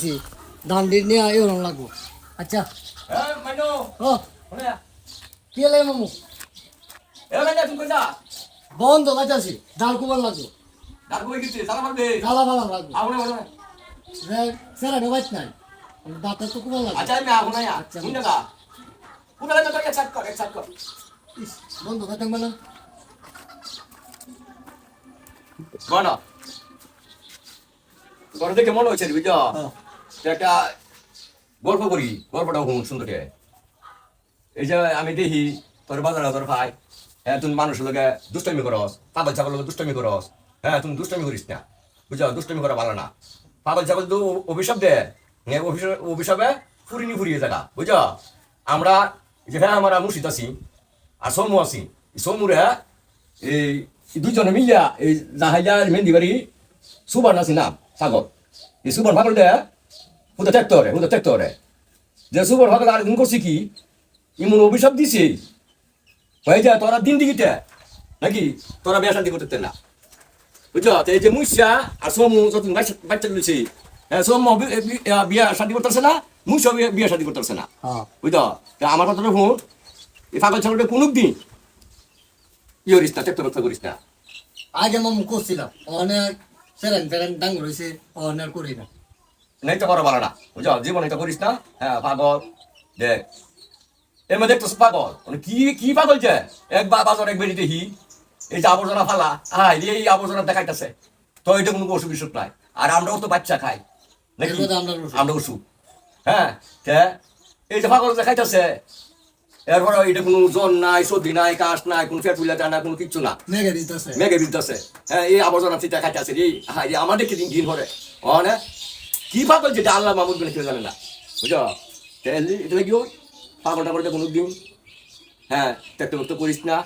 জি দান্ডির নিয়ে এরকম লাগবো। আচ্ছা ও কি এলে মামু বন্ধ কাছে ডাল কুমার লাগবো জ্বালা ভালো লাগবো স্যার নেবাইত নাই দাঁতে তো কুমার লাগবে। আচ্ছা ইস, বন্ধ কথা মানে দেখে মনে হচ্ছে বুঝছো একটা গল্প করি, গল্পটা খুব সুন্দর। এই যে আমি দেখি তোর বাজারে তোর ভাই, হ্যাঁ তুমি মানুষের লোকে দুষ্টামি করস, পাগল ছাগল লোকে দুষ্টামি করস, হ্যাঁ তুমি দুষ্টামি করিস না বুঝছো, দুষ্টামি করা ভালো না। পাগল ছাগল তো অভিশাপ দেয়, অভিশাপে ফুরিয়ে জায়গা বুঝছো। আমরা যে হ্যাঁ আমরা মুর্শিদ আছি আর সমু আছি, সমুরে এই দুইজনে মিলিয়া এই জাহাইয়া মেহেন্দি বাড়ি সুবান আছি না সাগর, এই সুবর ভাগল দেয় হুদা ত্যাক্ত হরে যে সুবর ভাগল আর দিন করছি কি ইমন অভিশাপ দিছে হয়ে যায় তোরা দিন দিকিতে নাকি তোরা বিয়া শান্তি করতে না বুঝছো। এই যে মুইসা আর সমু যতদিন বাচ্চা দিয়েছি, সমু বিয়া শান্তি করতেছে না, মুইসা বিয়া শান্তি করতেছে না বুঝছো। আমার কথাটা শুন, এই পাগল ছাগলটা কোনো দিন ই করিস না, ত্যাক্ত করিস না। আগে মামু করছিলাম অনেক ফেরেন ডাঙ্গর হয়েছে অনেক করি না নেই তো করা ভালো না বুঝছো, জীবন এটা করিস না। হ্যাঁ পাগল দেখ এর মধ্যে দেখতেছ পাগল কি কি পাগল যে এক বাজার এক বেরিয়ে দেখি এই যে আবর্জনা ফালা এই আবর্জনা দেখাইতেছে, তো এটা কোনো অসুখ বিসুখ নাই। আর আমরাও তো বাচ্চা খাই নাকি, আমরা অসুখ। হ্যাঁ এই যে পাগল দেখাইতেছে এরপরে এটা কোনো জ্বর নাই, সর্দি নাই, কাশ নাই, কোনো ফেট ফুলা যায় না, কোনো কিচ্ছু না, মেঘে দিতেছে। হ্যাঁ এই আবর্জনা চিন্তা খাইতেছে এই আমাদের কি দিন ভরে হ্যাঁ কি পাগল যেটা আল্লাহ মামুদ বলে কেউ জানে না বুঝছো। এটা কি পাগলটা করতে কোনো দিন হ্যাঁ ত্যাক্ত করিস না,